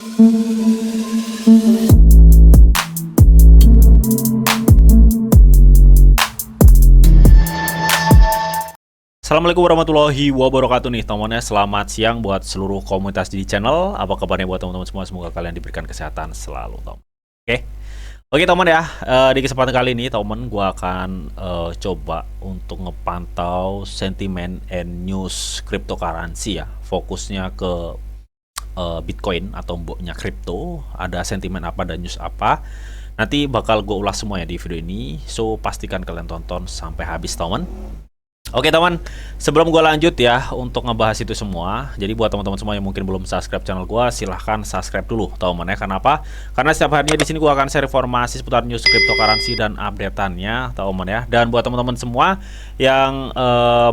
Assalamualaikum warahmatullahi wabarakatuh nih teman-teman ya. Selamat siang buat seluruh komunitas di channel. Apa kabarnya buat teman-teman semua? Semoga kalian diberikan kesehatan selalu, teman. Oke teman ya, di kesempatan kali ini teman gua akan coba untuk ngepantau sentimen and news cryptocurrency ya. Fokusnya ke Bitcoin atau mboknya kripto. Ada sentimen apa dan news apa. Nanti bakal gue ulas semua ya di video ini. So pastikan kalian tonton sampai habis teman. Oke teman, sebelum gue lanjut ya untuk ngebahas itu semua, jadi buat teman-teman semua yang mungkin belum subscribe channel gue, silahkan subscribe dulu teman ya. Kenapa? Karena setiap harinya di sini gue akan share informasi seputar news cryptocurrency dan updateannya teman ya. Dan buat teman-teman semua yang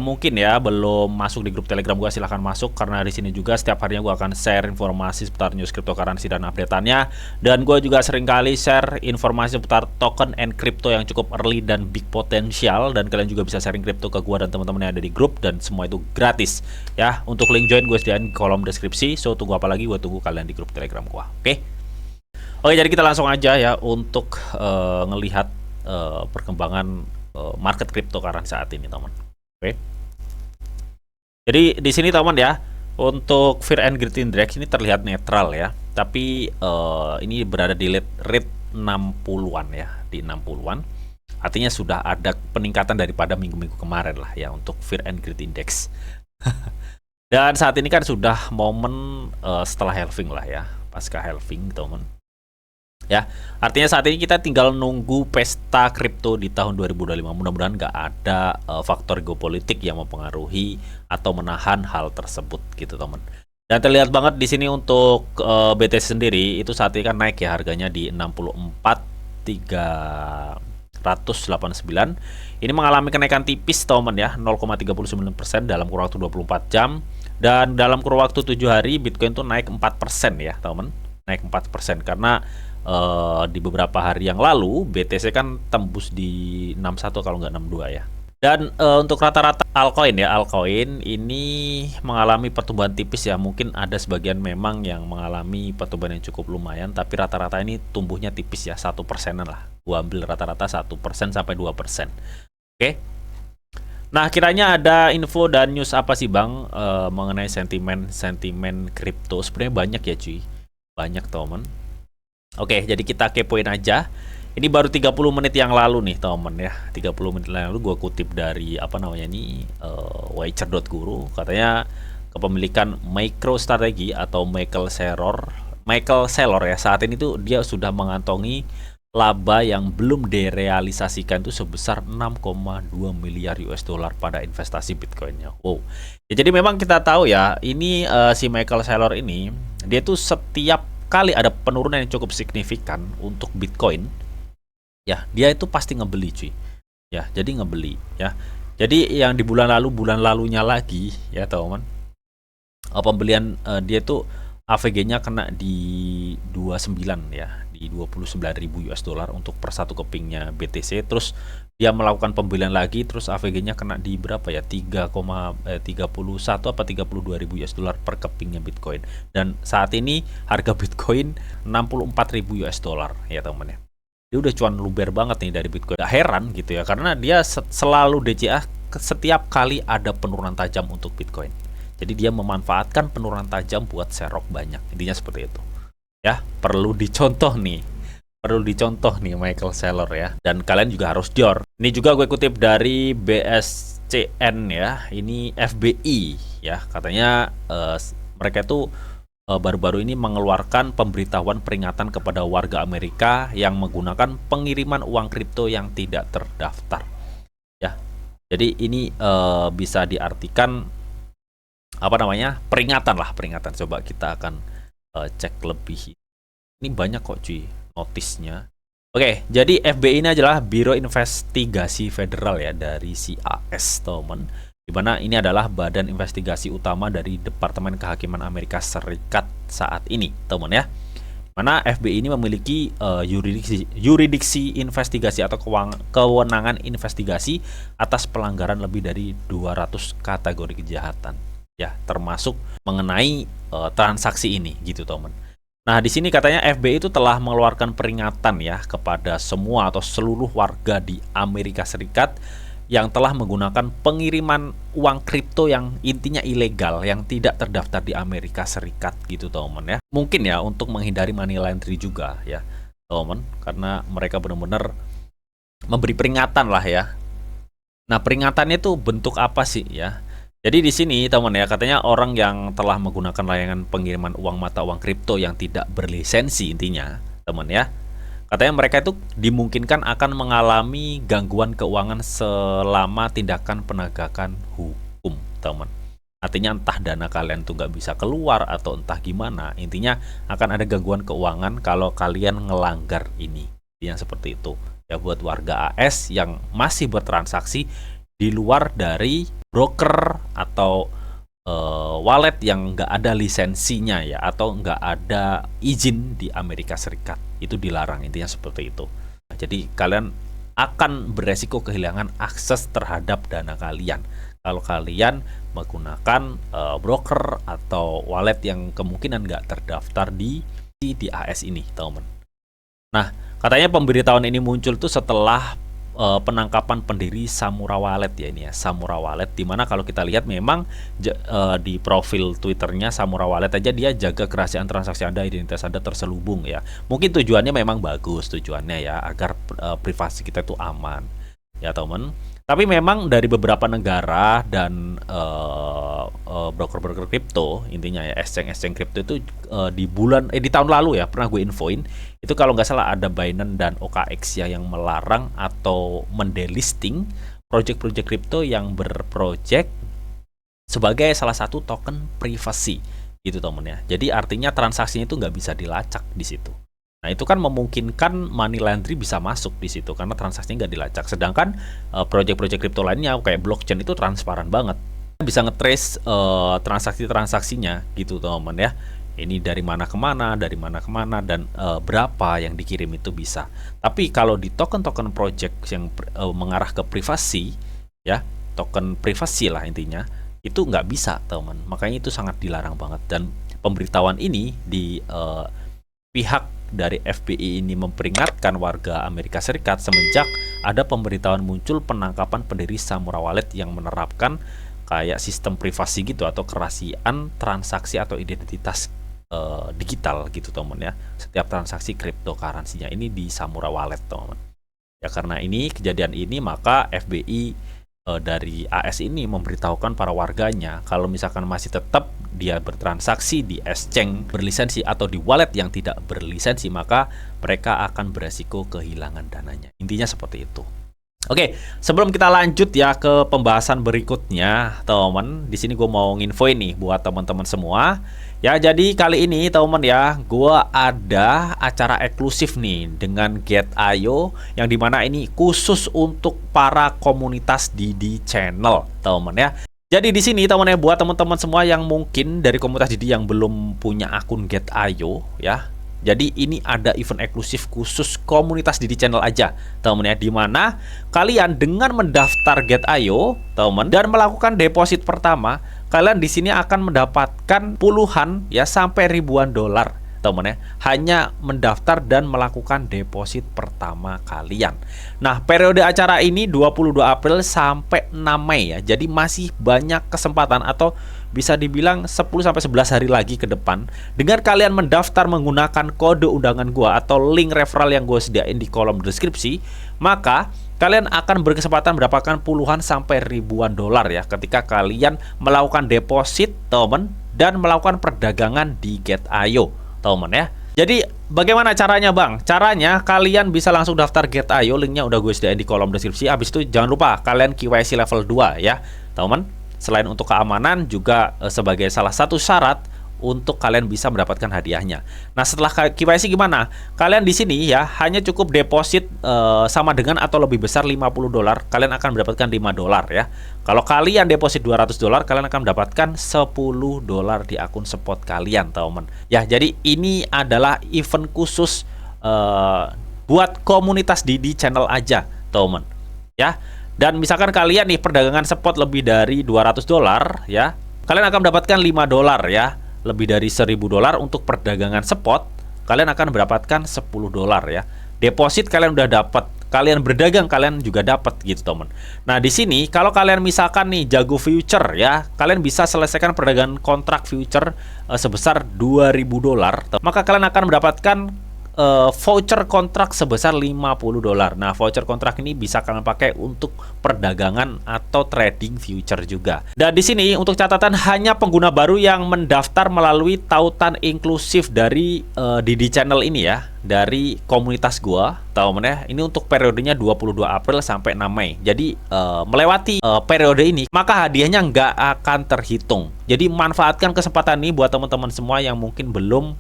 mungkin ya belum masuk di grup Telegram gue, silahkan masuk karena di sini juga setiap harinya gue akan share informasi seputar news cryptocurrency dan updateannya. Dan gue juga seringkali share informasi seputar token and crypto yang cukup early dan big potential, dan kalian juga bisa sharing crypto ke gue dan teman-teman yang ada di grup, dan semua itu gratis ya. Untuk link join gue sediain di kolom deskripsi. So tunggu apa lagi, gue tunggu kalian di grup Telegram gue. Oke, jadi kita langsung aja ya untuk ngelihat perkembangan market cryptocurrency saat ini teman. Jadi di sini teman ya, untuk Fear and Greed Index ini terlihat netral ya, tapi ini berada di rate 60-an ya, di 60-an. Artinya sudah ada peningkatan daripada minggu-minggu kemarin lah ya untuk Fear and Greed Index. Dan saat ini kan sudah momen setelah halving lah ya, pasca halving teman. Ya, artinya saat ini kita tinggal nunggu pesta kripto di tahun 2025. Mudah-mudahan nggak ada faktor geopolitik yang mempengaruhi atau menahan hal tersebut gitu teman. Dan terlihat banget di sini untuk BTC sendiri itu saat ini kan naik ya, harganya di 64.389. Ini mengalami kenaikan tipis teman ya, 0,39% dalam kurun waktu 24 jam. Dan dalam kurun waktu 7 hari Bitcoin tuh naik 4% ya teman. Naik 4% karena di beberapa hari yang lalu BTC kan tembus di 61 kalau nggak 62 ya. Dan untuk rata-rata altcoin ya, altcoin ini mengalami pertumbuhan tipis ya. Mungkin ada sebagian memang yang mengalami pertumbuhan yang cukup lumayan, tapi rata-rata ini tumbuhnya tipis ya, 1%-an lah. Gua ambil rata-rata 1% sampai 2%. Oke. Nah, kiranya ada info dan news apa sih Bang mengenai sentimen kripto? Sebenarnya banyak ya cuy. Banyak teman. Oke, jadi kita kepoin aja. Ini baru 30 menit yang lalu nih teman ya. 30 menit yang lalu gue kutip dari apa namanya ini Wicher.guru, katanya kepemilikan MicroStrategy atau Michael Saylor ya, saat ini tuh dia sudah mengantongi laba yang belum direalisasikan itu sebesar 6,2 miliar US dollar pada investasi Bitcoinnya. Wow. Ya, jadi memang kita tahu ya, ini si Michael Saylor ini dia tuh setiap kali ada penurunan yang cukup signifikan untuk Bitcoin, ya dia itu pasti ngebeli cuy. Ya, jadi ngebeli ya. Jadi yang di bulan lalunya lagi ya teman. Pembelian dia tuh AVG-nya kena di 29 ya, di 29.000 US dollar untuk per satu kepingnya BTC. Terus dia melakukan pembelian lagi, terus AVG-nya kena di berapa ya, 31 apa 32.000 US dollar per kepingnya Bitcoin. Dan saat ini harga Bitcoin 64.000 US dollar ya teman ya. Dia udah cuan luber banget nih dari Bitcoin. Gak heran gitu ya, karena dia selalu DCA setiap kali ada penurunan tajam untuk Bitcoin. Jadi dia memanfaatkan penurunan tajam buat serok banyak. Intinya seperti itu. Ya, perlu dicontoh nih Michael Saylor ya. Dan kalian juga harus jor. Ini juga gue kutip dari BSCN ya. Ini FBI ya. Katanya mereka itu baru-baru ini mengeluarkan pemberitahuan peringatan kepada warga Amerika yang menggunakan pengiriman uang kripto yang tidak terdaftar. Ya. Jadi ini bisa diartikan apa namanya? Peringatan. Coba kita akan cek lebih. Ini banyak kok cuy notisnya. Oke, jadi FBI ini adalah Biro Investigasi Federal ya dari CIS teman. Dimana ini adalah badan investigasi utama dari Departemen Kehakiman Amerika Serikat saat ini teman ya. Mana FBI ini memiliki yuridiksi investigasi atau kewenangan investigasi atas pelanggaran lebih dari 200 kategori kejahatan ya, termasuk mengenai transaksi ini gitu teman. Nah, di sini katanya FBI itu telah mengeluarkan peringatan ya kepada semua atau seluruh warga di Amerika Serikat yang telah menggunakan pengiriman uang kripto yang intinya ilegal, yang tidak terdaftar di Amerika Serikat gitu, teman ya. Mungkin ya untuk menghindari money laundry juga ya, teman, karena mereka benar-benar memberi peringatan lah ya. Nah, peringatannya itu bentuk apa sih ya? Jadi di sini teman ya, katanya orang yang telah menggunakan layanan pengiriman uang mata uang kripto yang tidak berlisensi intinya, teman ya. Katanya mereka itu dimungkinkan akan mengalami gangguan keuangan selama tindakan penegakan hukum, teman. Artinya entah dana kalian tuh nggak bisa keluar atau entah gimana, intinya akan ada gangguan keuangan kalau kalian ngelanggar ini. Yang seperti itu. Ya buat warga AS yang masih bertransaksi di luar dari broker atau wallet yang nggak ada lisensinya ya, atau nggak ada izin di Amerika Serikat, itu dilarang, intinya seperti itu. Nah, jadi kalian akan beresiko kehilangan akses terhadap dana kalian kalau kalian menggunakan broker atau wallet yang kemungkinan nggak terdaftar di AS ini, teman. Nah, katanya pemberitahuan ini muncul tuh setelah penangkapan pendiri Samura Wallet ya, ini ya, Samura Wallet, dimana kalau kita lihat memang di profil Twitternya Samura Wallet aja dia jaga kerahasiaan transaksi Anda, identitas Anda terselubung ya. Mungkin tujuannya memang bagus, tujuannya ya agar privasi kita itu aman ya, teman. Tapi memang dari beberapa negara dan broker-broker kripto, intinya ya exchange kripto itu di tahun lalu ya pernah gue infoin itu, kalau nggak salah ada Binance dan OKX ya yang melarang atau mendelisting project-project kripto yang berproject sebagai salah satu token privasi gitu, temen ya. Jadi artinya transaksinya itu nggak bisa dilacak di situ. Nah, itu kan memungkinkan money laundry bisa masuk di situ karena transaksinya nggak dilacak. Sedangkan project-project kripto lainnya kayak blockchain itu transparan banget, bisa ngetrace transaksi-transaksinya gitu, teman ya. Ini dari mana kemana, dan berapa yang dikirim itu bisa. Tapi kalau di token-token project yang mengarah ke privasi ya, token privasi lah intinya, itu nggak bisa, teman. Makanya itu sangat dilarang banget. Dan pemberitahuan ini di pihak dari FBI ini memperingatkan warga Amerika Serikat semenjak ada pemberitahuan muncul penangkapan pendiri Samura Wallet yang menerapkan kayak sistem privasi gitu atau kerahasiaan transaksi atau identitas digital gitu, teman ya. Setiap transaksi cryptocurrency-nya ini di Samura Wallet, teman. Ya karena ini kejadian ini maka FBI dari AS ini memberitahukan para warganya kalau misalkan masih tetap dia bertransaksi di exchange berlisensi atau di wallet yang tidak berlisensi, maka mereka akan beresiko kehilangan dananya. Intinya seperti itu. Oke, sebelum kita lanjut ya ke pembahasan berikutnya, teman, di sini gue mau nginfoin nih buat teman-teman semua. Ya, jadi kali ini teman ya, gue ada acara eksklusif nih dengan Get.io yang dimana ini khusus untuk para komunitas Didi Channel, teman ya. Jadi di sini teman ya, buat teman-teman semua yang mungkin dari komunitas Didi yang belum punya akun Get.io ya. Jadi ini ada event eksklusif khusus komunitas Didi Channel aja, teman ya, dimana kalian dengan mendaftar Get.io, teman, dan melakukan deposit pertama, kalian di sini akan mendapatkan puluhan ya sampai ribuan dolar, teman ya, hanya mendaftar dan melakukan deposit pertama kalian. Nah, periode acara ini 22 April sampai 6 Mei ya. Jadi masih banyak kesempatan atau bisa dibilang 10-11 hari lagi ke depan. Dengan kalian mendaftar menggunakan kode undangan gua atau link referral yang gue sediain di kolom deskripsi, maka kalian akan berkesempatan mendapatkan puluhan sampai ribuan dolar ya ketika kalian melakukan deposit, teman, dan melakukan perdagangan di Get.io, teman ya. Jadi bagaimana caranya, Bang? Caranya kalian bisa langsung daftar Get.io, linknya udah gue sediain di kolom deskripsi. Habis itu jangan lupa kalian KYC level 2 ya, teman. Selain untuk keamanan juga sebagai salah satu syarat untuk kalian bisa mendapatkan hadiahnya. Nah, setelah KYC gimana? Kalian di sini ya hanya cukup deposit sama dengan atau lebih besar 50 dolar, kalian akan mendapatkan 5 dolar ya. Kalau kalian deposit 200 dolar, kalian akan mendapatkan 10 dolar di akun spot kalian, teman. Ya, jadi ini adalah event khusus buat komunitas Didi Channel aja, teman. Ya. Dan misalkan kalian nih perdagangan spot lebih dari 200 dolar ya, kalian akan mendapatkan 5 dolar ya. Lebih dari 1000 dolar untuk perdagangan spot kalian akan mendapatkan $10 ya. Deposit kalian udah dapat, kalian berdagang kalian juga dapat gitu teman. Nah di sini kalau kalian misalkan nih jago future ya, kalian bisa selesaikan perdagangan kontrak future sebesar $2.000, maka kalian akan mendapatkan voucher kontrak sebesar $50. Nah, voucher kontrak ini bisa kalian pakai untuk perdagangan atau trading future juga. Dan di sini untuk catatan hanya pengguna baru yang mendaftar melalui tautan inklusif dari Didi Channel ini ya, dari komunitas gua, tahu mana? Ini untuk periodenya 22 April sampai 6 Mei. Jadi melewati periode ini, maka hadiahnya nggak akan terhitung. Jadi manfaatkan kesempatan ini buat teman-teman semua yang mungkin belum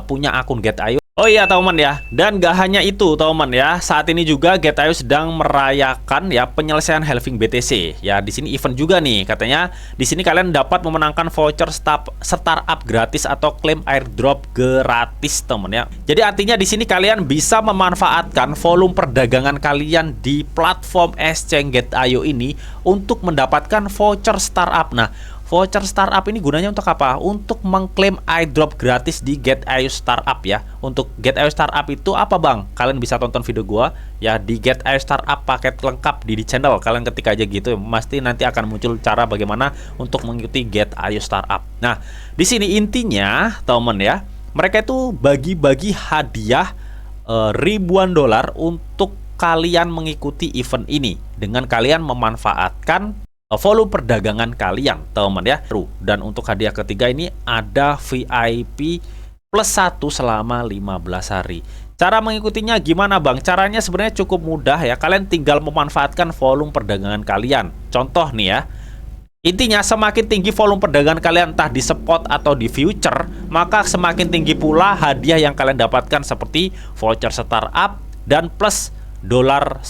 punya akun Get.io. Oh iya teman ya, dan gak hanya itu teman ya, saat ini juga Get.io sedang merayakan ya penyelesaian halving BTC. Ya di sini event juga nih, katanya di sini kalian dapat memenangkan voucher startup gratis atau klaim airdrop gratis teman ya. Jadi artinya di sini kalian bisa memanfaatkan volume perdagangan kalian di platform exchange Get.io ini untuk mendapatkan voucher startup. Nah, voucher startup ini gunanya untuk apa? Untuk mengklaim airdrop gratis di Get.io Startup ya. Untuk Get.io Startup itu apa bang? Kalian bisa tonton video gua ya di Get.io Startup paket lengkap di channel. Kalian ketik aja gitu, pasti nanti akan muncul cara bagaimana untuk mengikuti Get.io Startup. Nah, di sini intinya teman ya, mereka itu bagi-bagi hadiah ribuan dolar untuk kalian mengikuti event ini dengan kalian memanfaatkan volume perdagangan kalian teman ya. Dan untuk hadiah ketiga ini ada VIP plus 1 selama 15 hari. Cara mengikutinya gimana bang? Caranya sebenarnya cukup mudah ya. Kalian tinggal memanfaatkan volume perdagangan kalian. Contoh nih ya, intinya semakin tinggi volume perdagangan kalian entah di spot atau di future, maka semakin tinggi pula hadiah yang kalian dapatkan seperti voucher startup dan plus $10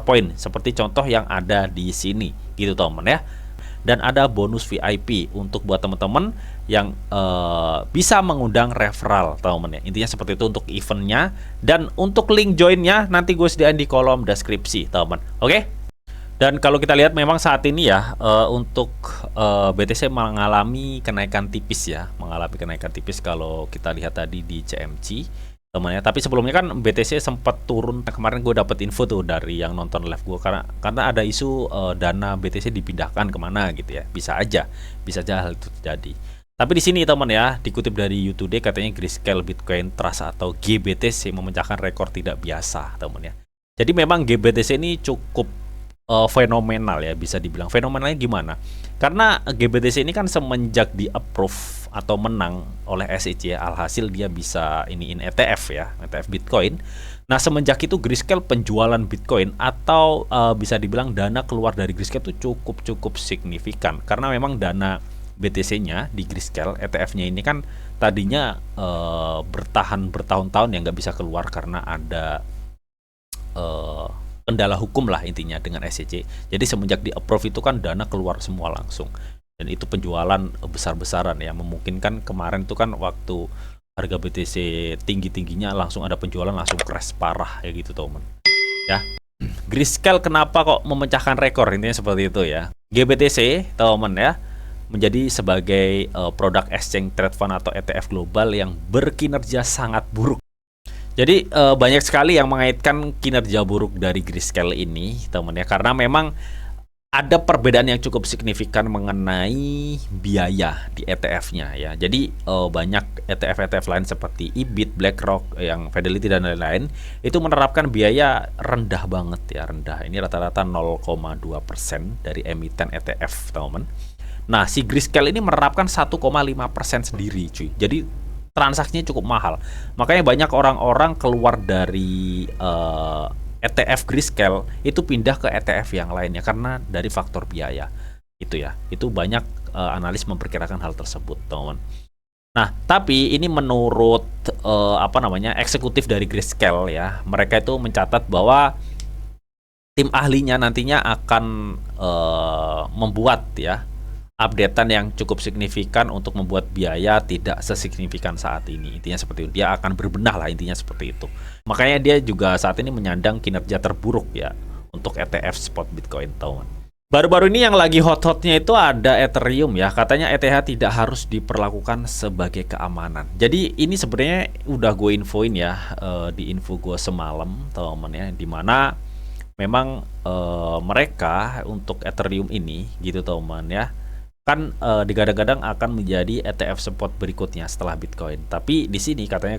poin seperti contoh yang ada di sini gitu teman ya. Dan ada bonus VIP untuk buat teman-teman yang bisa mengundang referral teman ya. Intinya seperti itu untuk eventnya, dan untuk link joinnya nanti gue sediain di kolom deskripsi teman. Oke. Dan kalau kita lihat memang saat ini ya untuk BTC mengalami kenaikan tipis ya, mengalami kenaikan tipis kalau kita lihat tadi di CMC teman ya. Tapi sebelumnya kan BTC sempat turun. Kemarin gue dapet info tuh dari yang nonton live gue, karena ada isu dana BTC dipindahkan kemana gitu ya. Bisa aja hal itu terjadi. Tapi di sini teman ya, dikutip dari YouTube katanya Grayscale Bitcoin Trust atau GBTC memecahkan rekor tidak biasa teman ya. Jadi memang GBTC ini cukup fenomenal ya, bisa dibilang. Fenomenalnya gimana? Karena GBTC ini kan semenjak di approve atau menang oleh SEC ya, alhasil dia bisa iniin ETF ya, ETF Bitcoin. Nah semenjak itu Grayscale penjualan Bitcoin atau bisa dibilang dana keluar dari Grayscale itu cukup signifikan, karena memang dana BTC-nya di Grayscale ETF-nya ini kan tadinya bertahan bertahun-tahun ya nggak bisa keluar karena ada kendala hukum lah intinya dengan SEC. Jadi semenjak di approve itu kan dana keluar semua langsung, dan itu penjualan besar-besaran ya, memungkinkan kemarin itu kan waktu harga BTC tinggi-tingginya langsung ada penjualan, langsung crash parah ya gitu teman ya. Grayscale kenapa kok memecahkan rekor, intinya seperti itu ya. GBTC teman ya menjadi sebagai produk exchange trade fund atau ETF global yang berkinerja sangat buruk. Jadi banyak sekali yang mengaitkan kinerja buruk dari Grayscale ini teman ya, karena memang ada perbedaan yang cukup signifikan mengenai biaya di ETF-nya ya. Jadi banyak ETF lain seperti IBIT, BlackRock, yang Fidelity dan lain-lain itu menerapkan biaya rendah banget ya, rendah. Ini rata-rata 0,2% dari emiten ETF teman. Nah si Grayscale ini menerapkan 1,5% sendiri cuy. Jadi transaksinya cukup mahal. Makanya banyak orang-orang keluar dari ETF Grayscale itu pindah ke ETF yang lainnya karena dari faktor biaya. Itu ya. Itu banyak analis memperkirakan hal tersebut, teman. Nah, tapi ini menurut eksekutif dari Grayscale ya. Mereka itu mencatat bahwa tim ahlinya nantinya akan membuat ya updatean yang cukup signifikan untuk membuat biaya tidak sesignifikan saat ini. Intinya seperti itu. Dia akan berbenah lah, intinya seperti itu. Makanya dia juga saat ini menyandang kinerja terburuk ya untuk ETF spot Bitcoin teman. Baru-baru ini yang lagi hot-hotnya itu ada Ethereum ya. Katanya ETH tidak harus diperlakukan sebagai keamanan. Jadi ini sebenarnya udah gue infoin ya di info gue semalam, teman ya, dimana memang mereka untuk Ethereum ini gitu teman ya, kan digadang-gadang akan menjadi ETF spot berikutnya setelah Bitcoin. Tapi di sini katanya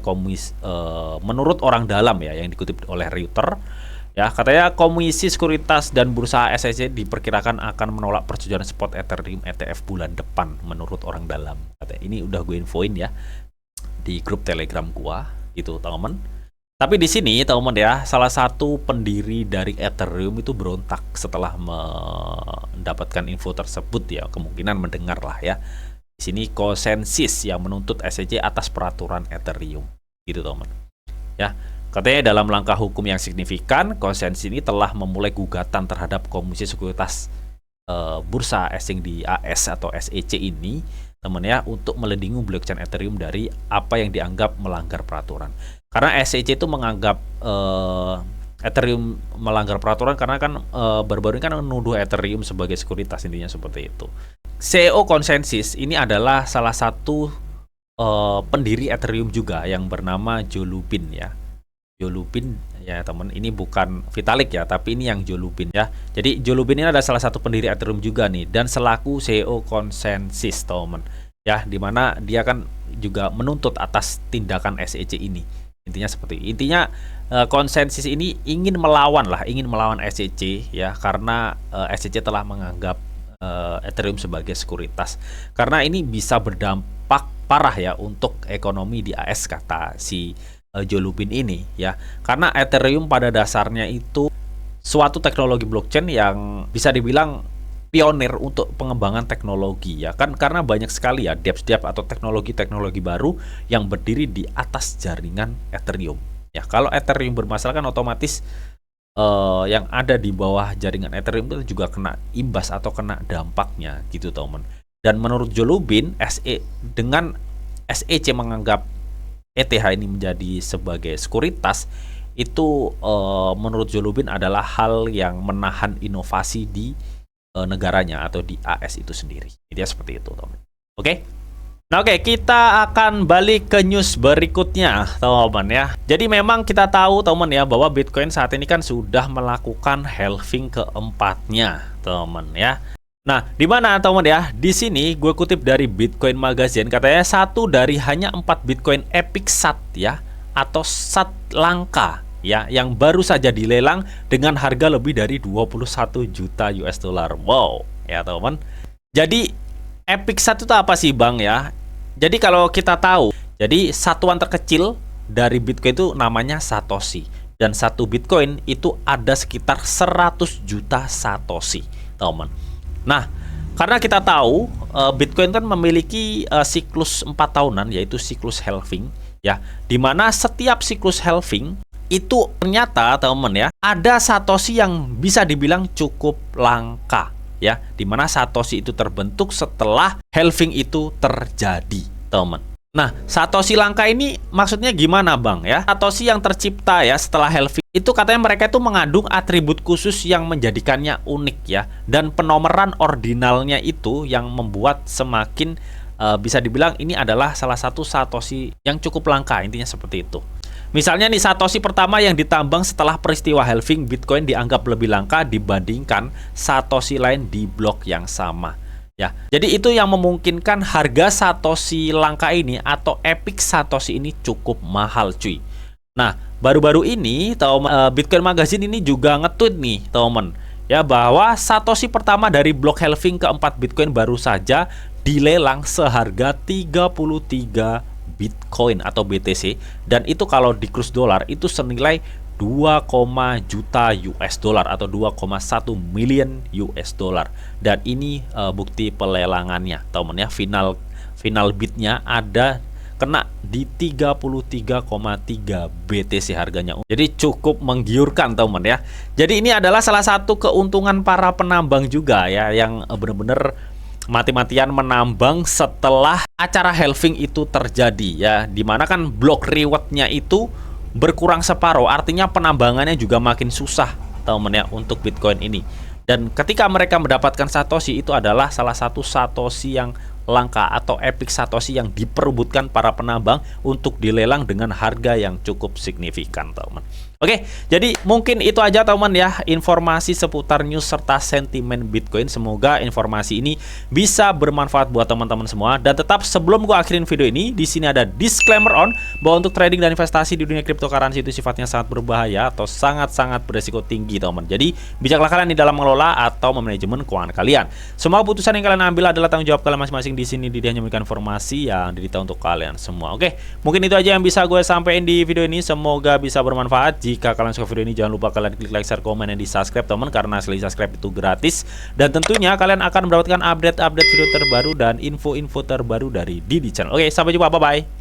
menurut orang dalam ya yang dikutip oleh Reuters ya, katanya Komisi Sekuritas dan Bursa SEC diperkirakan akan menolak persetujuan spot Ethereum ETF bulan depan menurut orang dalam. Katanya ini udah gue infoin ya di grup Telegram gua gitu, teman. Tapi di sini, teman ya, salah satu pendiri dari Ethereum itu berontak setelah mendapatkan info tersebut ya, kemungkinan mendengar lah ya. Di sini konsensus yang menuntut SEC atas peraturan Ethereum gitu, teman. Ya. Katanya dalam langkah hukum yang signifikan, konsensus ini telah memulai gugatan terhadap Komisi Sekuritas Bursa Asing di AS atau SEC ini, teman ya, untuk melindungi blockchain Ethereum dari apa yang dianggap melanggar peraturan. Karena SEC itu menganggap Ethereum melanggar peraturan karena kan baru-baru ini kan menuduh Ethereum sebagai sekuritas, intinya seperti itu. CEO konsensus ini adalah salah satu pendiri Ethereum juga yang bernama Joe Lubin ya. Joe Lubin ya teman, ini bukan Vitalik ya, tapi ini yang Joe Lubin ya. Jadi Joe Lubin ini adalah salah satu pendiri Ethereum juga nih, dan selaku CEO konsensus teman ya, dimana dia kan juga menuntut atas tindakan SEC ini. Intinya seperti konsensus ini ingin melawan SEC ya, karena SEC telah menganggap Ethereum sebagai sekuritas, karena ini bisa berdampak parah ya untuk ekonomi di AS, kata si Joe Lubin ini ya, karena Ethereum pada dasarnya itu suatu teknologi blockchain yang bisa dibilang pionir untuk pengembangan teknologi ya kan, karena banyak sekali ya dApps atau teknologi-teknologi baru yang berdiri di atas jaringan Ethereum ya. Kalau Ethereum bermasalah kan otomatis yang ada di bawah jaringan Ethereum itu juga kena imbas atau kena dampaknya gitu teman. Dan menurut Joe Lubin, dengan SEC menganggap ETH ini menjadi sebagai sekuritas, itu menurut Joe Lubin adalah hal yang menahan inovasi di negaranya atau di AS itu sendiri. Dia seperti itu, teman. Oke. Nah, oke, kita akan balik ke news berikutnya, teman ya. Jadi memang kita tahu, teman ya, bahwa Bitcoin saat ini kan sudah melakukan halving keempatnya, teman ya. Nah, di mana teman ya? Di sini gue kutip dari Bitcoin Magazine, katanya satu dari hanya 4 Bitcoin Epic SAT ya, atau SAT langka ya, yang baru saja dilelang dengan harga lebih dari 21 juta US dollar. Wow, ya teman. Jadi Epic SAT itu apa sih, Bang ya? Jadi kalau kita tahu, jadi satuan terkecil dari Bitcoin itu namanya Satoshi, dan satu Bitcoin itu ada sekitar 100 juta Satoshi, teman. Nah, karena kita tahu Bitcoin kan memiliki siklus 4 tahunan, yaitu siklus halving ya, dimana setiap siklus halving itu ternyata teman ya, ada Satoshi yang bisa dibilang cukup langka ya, dimana Satoshi itu terbentuk setelah halving itu terjadi, teman. Nah, Satoshi langka ini maksudnya gimana, Bang ya? Satoshi yang tercipta ya setelah halving itu katanya mereka itu mengandung atribut khusus yang menjadikannya unik ya, dan penomoran ordinalnya itu yang membuat semakin bisa dibilang ini adalah salah satu Satoshi yang cukup langka, intinya seperti itu. Misalnya nih, Satoshi pertama yang ditambang setelah peristiwa halving Bitcoin dianggap lebih langka dibandingkan Satoshi lain di blok yang sama ya. Jadi itu yang memungkinkan harga Satoshi langka ini atau Epic Satoshi ini cukup mahal, cuy. Nah, baru-baru ini Bitcoin Magazine ini juga nge-tweet nih, teman ya, bahwa Satoshi pertama dari blok halving keempat Bitcoin baru saja dilelang seharga 33 Bitcoin atau BTC, dan itu kalau di kurs dolar itu senilai 2, juta US dollar atau 2,1 million US dollar. Dan ini bukti pelelangannya, teman ya. Final bidnya ada kena di 33,3 BTC harganya. Jadi cukup menggiurkan, teman ya. Jadi ini adalah salah satu keuntungan para penambang juga ya, yang benar-benar mati-matian menambang setelah acara halving itu terjadi ya, dimana kan block rewardnya itu berkurang separuh, artinya penambangannya juga makin susah, teman ya, untuk Bitcoin ini. Dan ketika mereka mendapatkan Satoshi, itu adalah salah satu Satoshi yang langka atau epic Satoshi yang diperebutkan para penambang untuk dilelang dengan harga yang cukup signifikan, teman. Oke, jadi mungkin itu aja teman ya, informasi seputar news serta sentimen Bitcoin. Semoga informasi ini bisa bermanfaat buat teman-teman semua. Dan tetap sebelum gua akhirin video ini, di sini ada disclaimer on bahwa untuk trading dan investasi di dunia cryptocurrency itu sifatnya sangat berbahaya atau sangat-sangat beresiko tinggi, teman. Jadi bijaklah kalian di dalam mengelola atau memanajemen keuangan kalian. Semua keputusan yang kalian ambil adalah tanggung jawab kalian masing-masing. Di sini dia hanya memberikan informasi yang didita untuk kalian semua. Oke, mungkin itu aja yang bisa gue sampaikan di video ini. Semoga bisa bermanfaat. Jika kalian suka video ini, jangan lupa kalian klik like, share, komen, dan di subscribe, teman, karena sekali subscribe itu gratis. Dan tentunya kalian akan mendapatkan update-update video terbaru dan info-info terbaru dari Didi Channel. Oke, sampai jumpa, bye-bye.